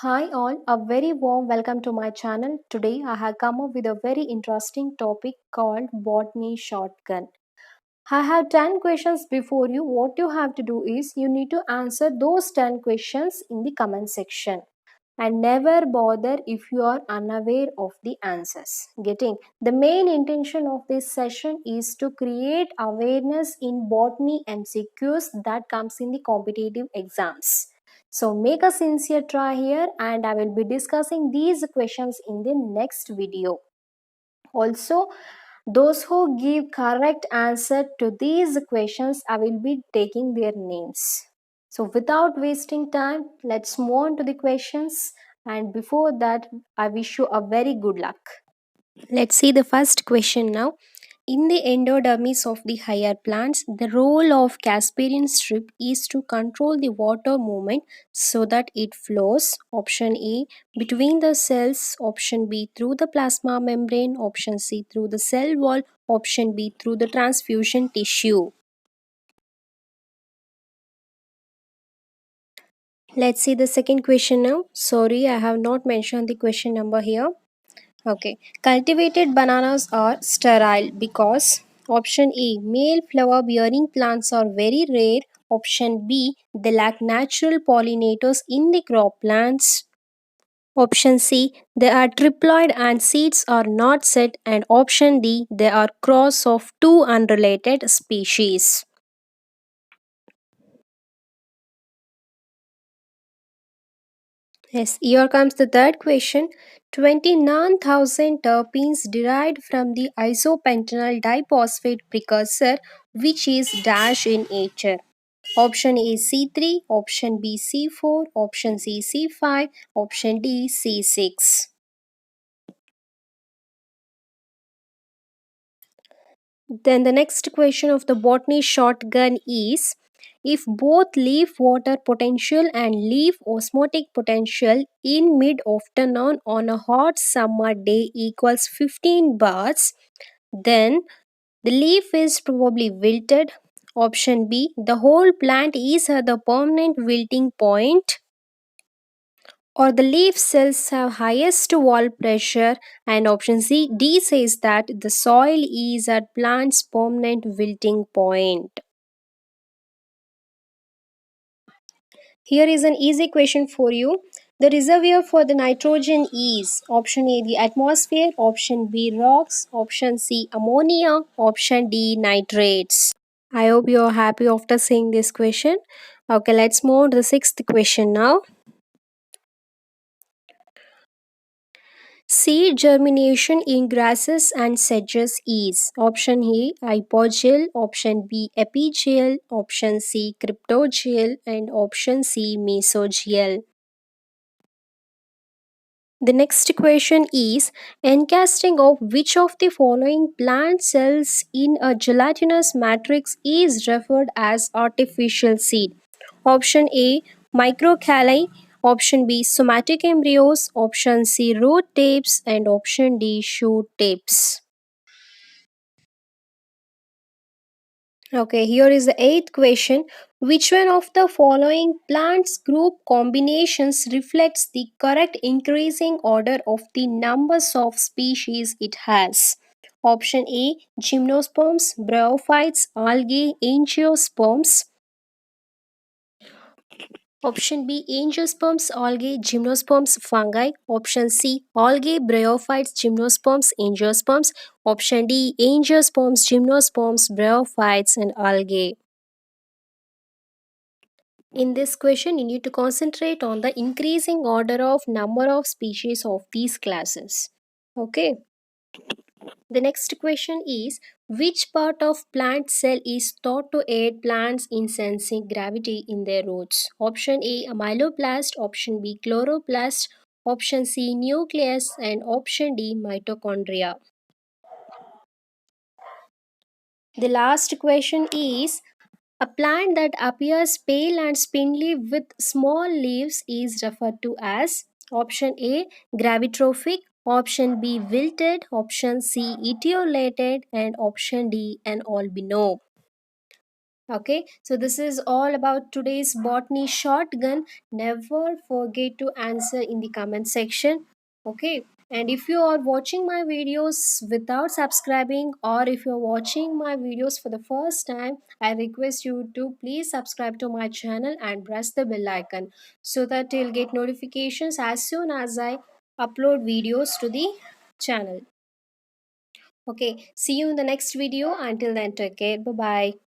Hi all, a very warm welcome to my channel. Today I have come up with a very interesting topic called botany shotgun. I have 10 questions before you. What you have to do is you need to answer those 10 questions in the comment section and never bother if you are unaware of the answers. Getting the main intention of this session is to create awareness in botany MCQs that comes in the competitive exams. So make a sincere try here and I will be discussing these questions in the next video. Also, those who give correct answer to these questions, I will be taking their names. So without wasting time, let's move on to the questions. And before that, I wish you a very good luck. Let's see the first question now. In the endodermis of the higher plants, the role of Casparian strip is to control the water movement so that it flows. Option A between the cells, option B through the plasma membrane, option C through the cell wall, option B through the transfusion tissue. Let's see the second question now. Sorry, I have not mentioned the question number here. Okay. Cultivated bananas are sterile because option A, male flower bearing plants are very rare. Option B, they lack natural pollinators in the crop plants. Option C, they are triploid and seeds are not set. And option D, they are cross of two unrelated species. Yes, here comes the third question. 29,000 terpenes derived from the isopentenyl diphosphate precursor, which is dash in nature. Option A C3, option B C4, option C C5, option D C6. Then the next question of the botany shotgun is, if both leaf water potential and leaf osmotic potential in mid afternoon on a hot summer day equals 15 bars, then the leaf is probably wilted. Option B, the whole plant is at the permanent wilting point, or the leaf cells have highest wall pressure, and option C D says that the soil is at plant's permanent wilting point. Here is an easy question for you. The reservoir for the nitrogen is option A the atmosphere, option B rocks, option C ammonia, option D nitrates. I hope you are happy after seeing this question. Okay, let's move on to the sixth question now. Seed germination in grasses and sedges is option A hypogel, option B epigel, option C cryptogel, and option C mesogel. The next question is, encasting of which of the following plant cells in a gelatinous matrix is referred as artificial seed? Option A microcalli, option B somatic embryos, option C root tips, and option D shoot tips. Okay, here is the eighth question. Which one of the following plants group combinations reflects the correct increasing order of the numbers of species it has? Option A gymnosperms, bryophytes, algae, angiosperms. Option B angiosperms, algae, gymnosperms, fungi. Option C algae, bryophytes, gymnosperms, angiosperms. Option D angiosperms, gymnosperms, bryophytes, and algae. In this question, you need to concentrate on the increasing order of number of species of these classes. Okay. The next question is, which part of plant cell is thought to aid plants in sensing gravity in their roots? Option A amyloplast, option B chloroplast, option C nucleus, and option D mitochondria. The last question is, a plant that appears pale and spindly with small leaves is referred to as option A gravitrophic, option B wilted, option C etiolated, and option D an albino. Okay, so this is all about today's botany shotgun. Never forget to answer in the comment section. Okay, and if you are watching my videos without subscribing, or if you're watching my videos for the first time, I request you to please subscribe to my channel and press the bell icon so that you'll get notifications as soon as I upload videos to the channel. Okay, see you in the next video. Until then, take care. Bye bye.